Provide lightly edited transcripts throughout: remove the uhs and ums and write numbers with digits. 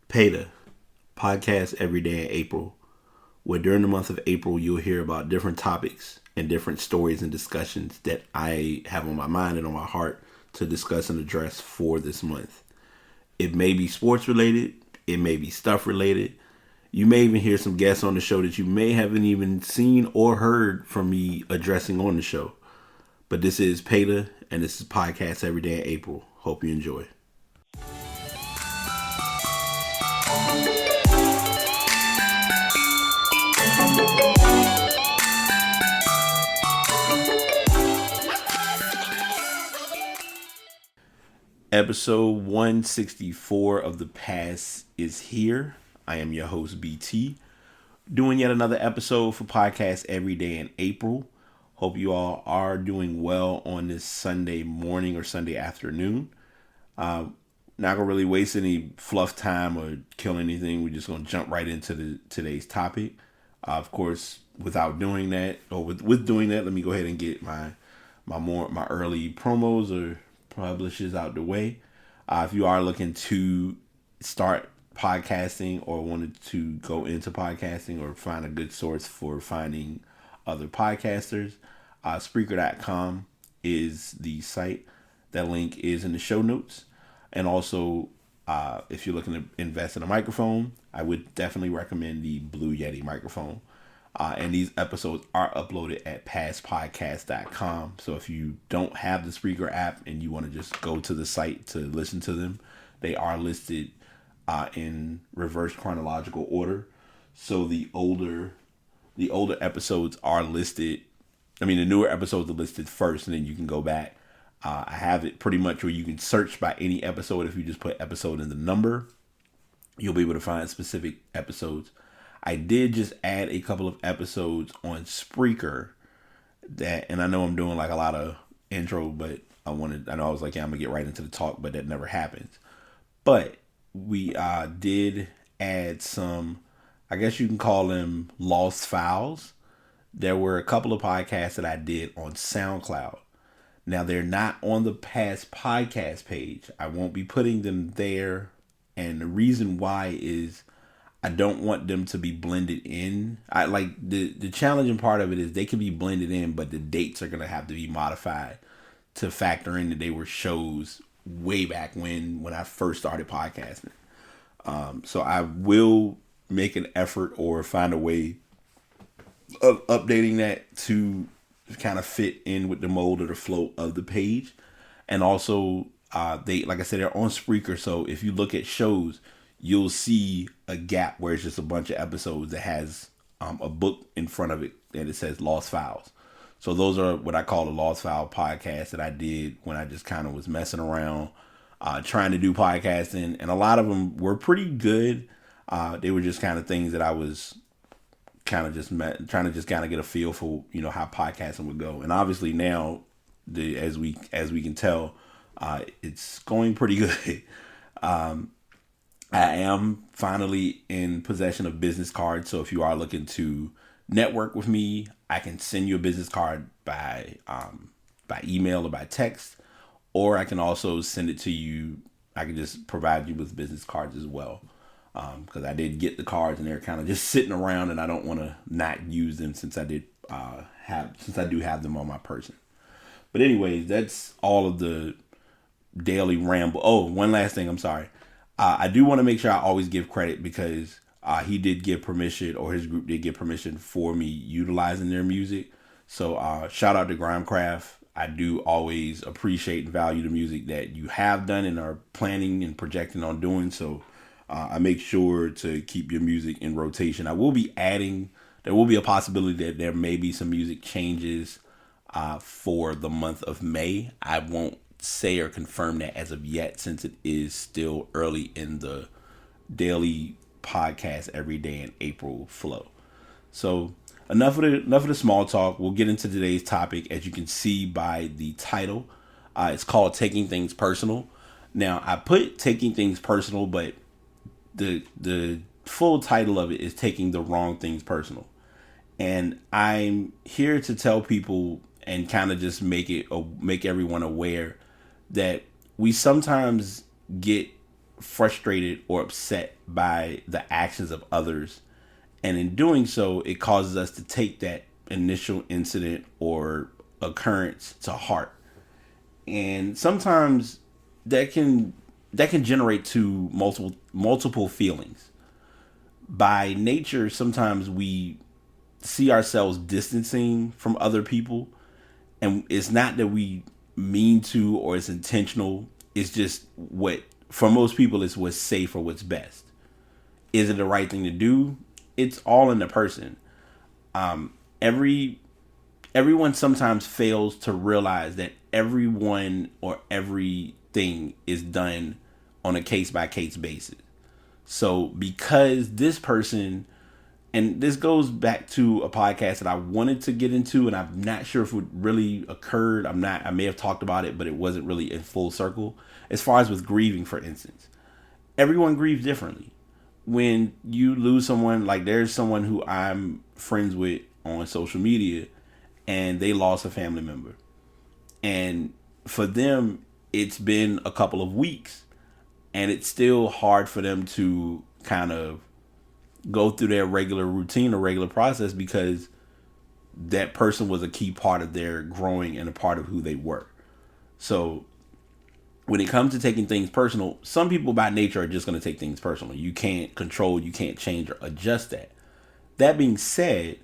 PETA, podcast every day in April, where during the month of April you'll hear about different topics and different stories and discussions that I have on my mind and on my heart to discuss and address for this month. It may be sports related, it may be stuff related. You may even hear some guests on the show that you may haven't even seen or heard from me addressing on the show. But this is PETA, and this is Podcast Every Day in April. Hope you enjoy. Episode 164 of The Pass is here. I am your host, BT, doing yet another episode for Podcast Every Day in April. Hope you all are doing well on this Sunday morning or Sunday afternoon. Not gonna really waste any fluff time or kill anything. We're just gonna jump right into today's topic. Of course, without doing that, or with doing that, let me go ahead and get my early promos or publishes out the way. If you are looking to start podcasting or wanted to go into podcasting or find a good source for finding other podcasters, Spreaker.com is the site. That link is in the show notes. And also, if you're looking to invest in a microphone, I would definitely recommend the Blue Yeti microphone. And these episodes are uploaded at passpodcast.com. So if you don't have the Spreaker app and you want to just go to the site to listen to them, they are listed in reverse chronological order. So the older episodes are listed. I mean, the newer episodes are listed first, and then you can go back. I have it pretty much where you can search by any episode. If you just put episode in the number, you'll be able to find specific episodes. I did just add a couple of episodes on Spreaker and I know I'm doing like a lot of intro, but I was like, yeah, I'm gonna get right into the talk, but that never happens. But we did add some, I guess you can call them lost files. There were a couple of podcasts that I did on SoundCloud. Now they're not on the past podcast page. I won't be putting them there. And the reason why is I don't want them to be blended in. I like the challenging part of it is they can be blended in, but the dates are going to have to be modified to factor in that they were shows way back when I first started podcasting. So I will make an effort or find a way of updating that to kind of fit in with the mold or the flow of the page. And also, they, like I said, they're on Spreaker. So if you look at shows, you'll see a gap where it's just a bunch of episodes that has a book in front of it and it says Lost Files. So those are what I call a Lost File podcast that I did when I just kind of was messing around, trying to do podcasting. And a lot of them were pretty good. They were just kind of things that I was kind of just trying to just kind of get a feel for, how podcasting would go. And obviously now, as we can tell, it's going pretty good. I am finally in possession of business cards. So if you are looking to network with me, I can send you a business card by email or by text, or I can also send it to you. I can just provide you with business cards as well. Because I did get the cards and they're kind of just sitting around and I don't want to not use them since I do have them on my person. But anyways, that's all of the daily ramble. Oh, one last thing. I'm sorry. I do want to make sure I always give credit because he did give permission, or his group did give permission for me utilizing their music. So shout out to Grimecraft. I do always appreciate and value the music that you have done and are planning and projecting on doing. So I make sure to keep your music in rotation. There will be a possibility that there may be some music changes for the month of May. I won't say or confirm that as of yet, since it is still early in the daily podcast every day in April flow. So enough of the small talk. We'll get into today's topic. As you can see by the title, it's called Taking Things Personal. Now I put Taking Things Personal, but the full title of it is Taking the Wrong Things Personal. And I'm here to tell people and kind of just make everyone aware that we sometimes get frustrated or upset by the actions of others. And in doing so, it causes us to take that initial incident or occurrence to heart. And sometimes that can generate to multiple feelings. By nature, sometimes we see ourselves distancing from other people, and it's not that we mean to or it's intentional. It's just what for most people is what's safe or what's best. Is it the right thing to do? It's all in the person. Everyone sometimes fails to realize that everyone or everything is done on a case by case basis. So because this person, and this goes back to a podcast that I wanted to get into, and I'm not sure if it really occurred. I may have talked about it, but it wasn't really in full circle. As far as with grieving, for instance, everyone grieves differently. When you lose someone, like there's someone who I'm friends with on social media, and they lost a family member. And for them, it's been a couple of weeks, and it's still hard for them to kind of go through their regular routine or regular process, because that person was a key part of their growing and a part of who they were. So when it comes to taking things personal, some people by nature are just going to take things personal. You can't control, you can't change or adjust that. That being said,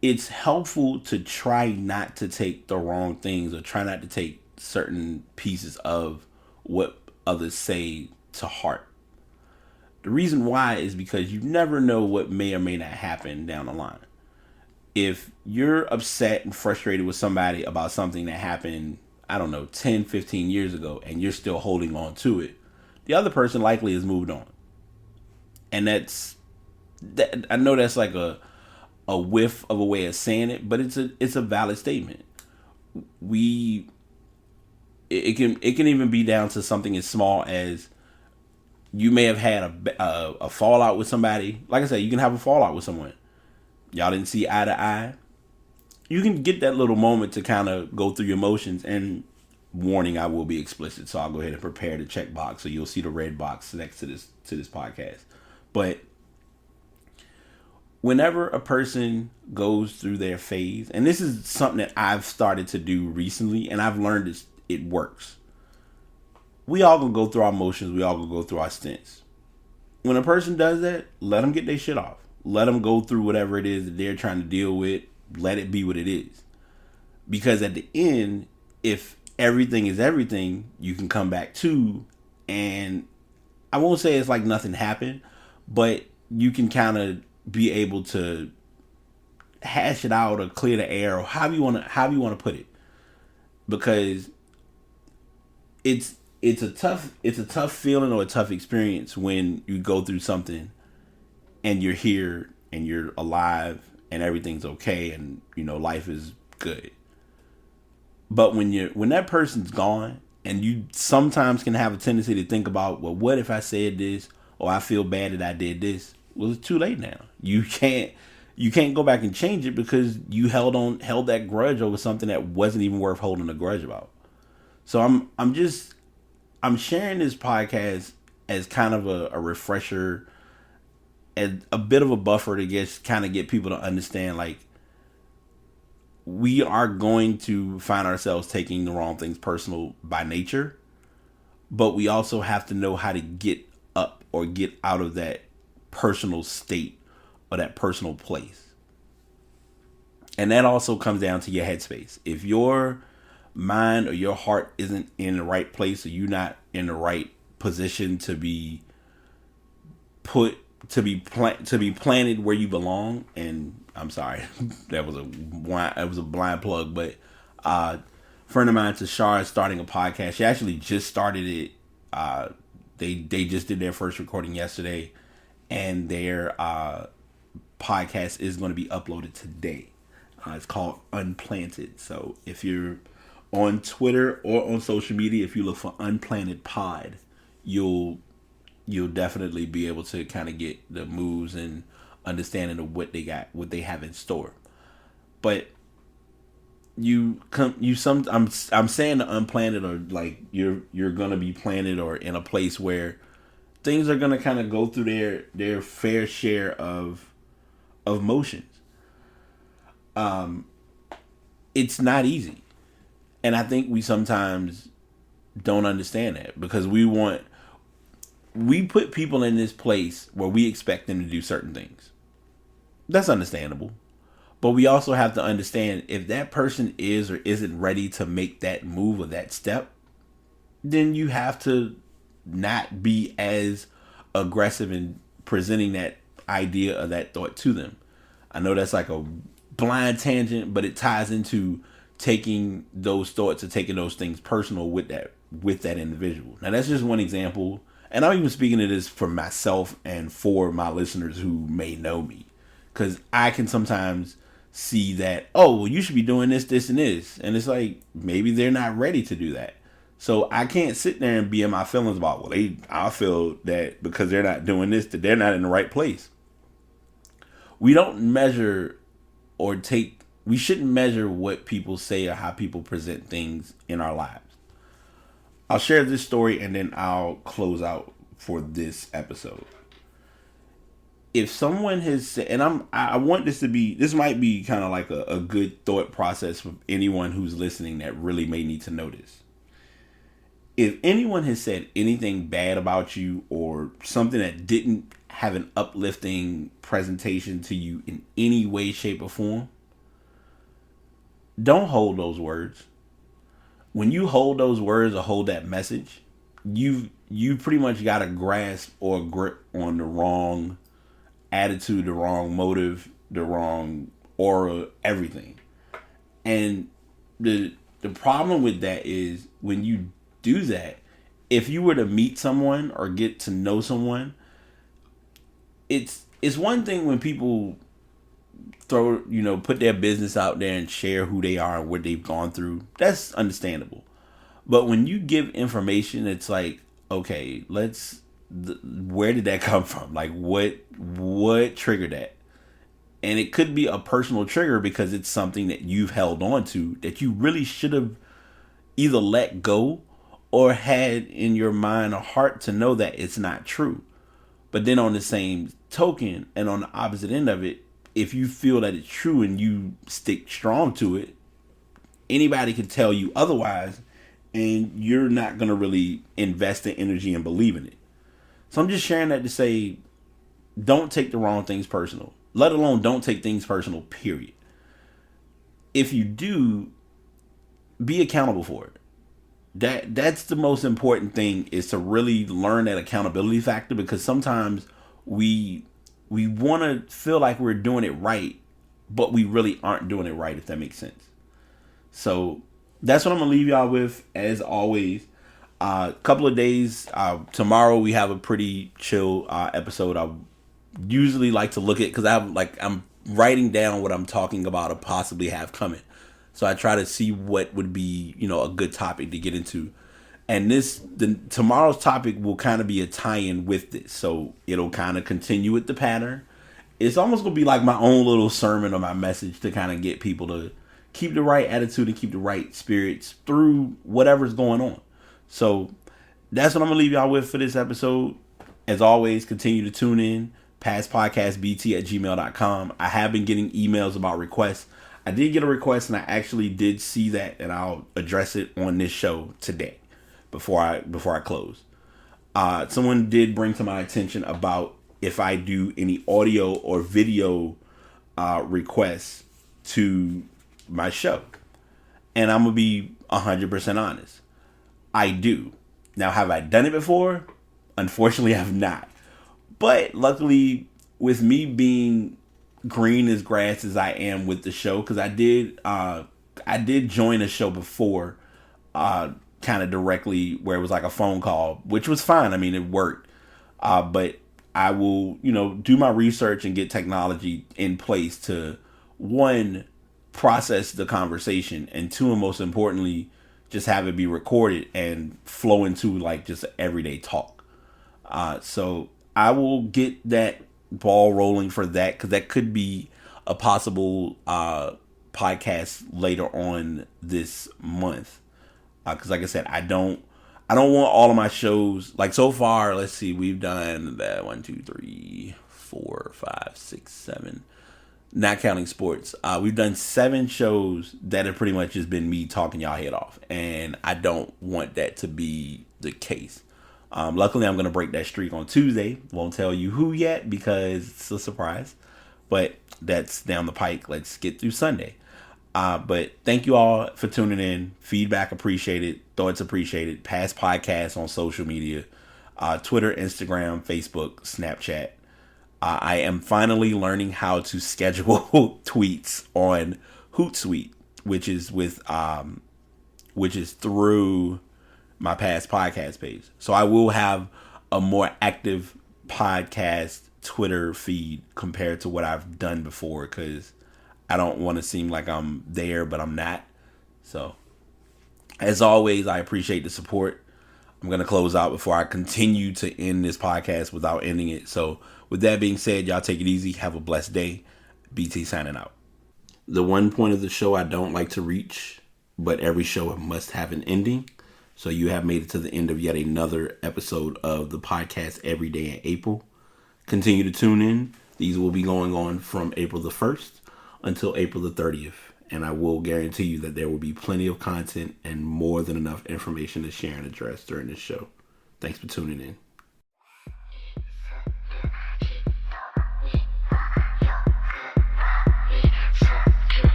it's helpful to try not to take the wrong things or try not to take certain pieces of what others say to heart. The reason why is because you never know what may or may not happen down the line. If you're upset and frustrated with somebody about something that happened, I don't know, 10, 15 years ago, and you're still holding on to it, the other person likely has moved on. And I know that's like a whiff of a way of saying it, but it's a valid statement. It can even be down to something as small as you may have had a fallout with somebody. Like I said, you can have a fallout with someone. Y'all didn't see eye to eye. You can get that little moment to kind of go through your emotions. And warning, I will be explicit, so I'll go ahead and prepare the check box, so you'll see the red box next to this podcast. But whenever a person goes through their phase, and this is something that I've started to do recently, and I've learned it works. We all gonna go through our emotions. We all gonna go through our stints. When a person does that, let them get their shit off. Let them go through whatever it is that they're trying to deal with. Let it be what it is. Because at the end, if everything is everything, you can come back to, and I won't say it's like nothing happened, but you can kind of be able to hash it out or clear the air, or however you want to put it. Because it's a tough feeling or a tough experience when you go through something and you're here and you're alive and everything's okay and life is good. But when that person's gone, and you sometimes can have a tendency to think about, well, what if I said this, or I feel bad that I did this? Well, it's too late now. You can't go back and change it, because you held that grudge over something that wasn't even worth holding a grudge about. So I'm sharing this podcast as kind of a refresher, and a bit of a buffer to get people to understand, like, we are going to find ourselves taking the wrong things personal by nature, but we also have to know how to get up or get out of that personal state or that personal place. And that also comes down to your headspace. If your mind or your heart isn't in the right place, or you're not in the right position to be planted where you belong, and I'm sorry, that was a blind plug, but a friend of mine, Tashar, is starting a podcast. She actually just started it. They just did their first recording yesterday, and their podcast is going to be uploaded today. It's called Unplanted. So if you're on Twitter or on social media, if you look for Unplanted Pod, you'll definitely be able to kind of get the moves and understanding of what they have in store. But I'm saying the unplanted, or like you're gonna be planted or in a place where things are gonna kind of go through their fair share of motions. It's not easy, and I think we sometimes don't understand that because we put people in this place where we expect them to do certain things. That's understandable. But we also have to understand if that person is or isn't ready to make that move or that step, then you have to not be as aggressive in presenting that idea or that thought to them. I know that's like a blind tangent, but it ties into taking those thoughts or taking those things personal with that individual. Now that's just one example, and I'm even speaking to this for myself and for my listeners who may know me, because I can sometimes see that, oh, well, you should be doing this, this, and this, and it's like maybe they're not ready to do that. So I can't sit there and be in my feelings about, well, I feel that because they're not doing this, that they're not in the right place. We don't measure we shouldn't measure what people say or how people present things in our lives. I'll share this story and then I'll close out for this episode. If someone has said, and I want this might be kind of like a good thought process for anyone who's listening that really may need to know this. If anyone has said anything bad about you or something that didn't have an uplifting presentation to you in any way, shape, or form, don't hold those words. When you hold those words or hold that message, you pretty much got a grasp or a grip on the wrong attitude, the wrong motive, the wrong aura, everything. And the problem with that is when you do that, if you were to meet someone or get to know someone, it's one thing when people put their business out there and share who they are and what they've gone through. That's understandable. But when you give information, it's like, okay, where did that come from? Like what triggered that? And it could be a personal trigger because it's something that you've held on to that you really should have either let go or had in your mind or heart to know that it's not true. But then on the same token and on the opposite end of it, if you feel that it's true and you stick strong to it, anybody can tell you otherwise and you're not going to really invest the energy and believe in it. So I'm just sharing that to say, don't take the wrong things personal. Let alone don't take things personal, period. If you do, be accountable for it. That's the most important thing, is to really learn that accountability factor, because sometimes we want to feel like we're doing it right, but we really aren't doing it right, if that makes sense. So that's what I'm going to leave y'all with, as always. Couple of days. Tomorrow we have a pretty chill episode. I usually like to look at, because I'm writing down what I'm talking about or possibly have coming. So I try to see what would be, a good topic to get into. And tomorrow's topic will kind of be a tie-in with this. So it'll kind of continue with the pattern. It's almost going to be like my own little sermon or my message to kind of get people to keep the right attitude and keep the right spirits through whatever's going on. So that's what I'm going to leave y'all with for this episode. As always, continue to tune in. passpodcastbt@gmail.com. I have been getting emails about requests. I did get a request and I actually did see that, and I'll address it on this show today before I close. Someone did bring to my attention about if I do any audio or video requests to my show. And I'm going to be 100% honest. I do. Now, have I done it before? Unfortunately, I have not. But luckily, with me being green as grass as I am with the show, because I did join a show before, kind of directly, where it was like a phone call, which was fine. I mean, it worked. But I will, do my research and get technology in place to, one, process the conversation, and two, and most importantly, just have it be recorded and flow into like just everyday talk. So I will get that ball rolling for that, because that could be a possible podcast later on this month. Because like I said, I I don't want all of my shows, like so far, let's see, we've done that 1, 2, 3, 4, 5, 6, 7, not counting sports. We've done 7 shows that have pretty much just been me talking y'all head off. And I don't want that to be the case. Luckily, I'm going to break that streak on Tuesday. Won't tell you who yet because it's a surprise. But that's down the pike. Let's get through Sunday. But thank you all for tuning in. Feedback appreciated. Thoughts appreciated. Past podcasts on social media. Twitter, Instagram, Facebook, Snapchat. I am finally learning how to schedule tweets on Hootsuite, which is through my past podcast page. So I will have a more active podcast Twitter feed compared to what I've done before, because I don't want to seem like I'm there, but I'm not. So, as always, I appreciate the support. I'm going to close out before I continue to end this podcast without ending it. So, with that being said, y'all take it easy. Have a blessed day. BT signing out. The one point of the show I don't like to reach, but every show must have an ending. So, you have made it to the end of yet another episode of the podcast Every Day in April. Continue to tune in. These will be going on from April the 1st until April the 30th. And I will guarantee you that there will be plenty of content and more than enough information to share and address during this show. Thanks for tuning in.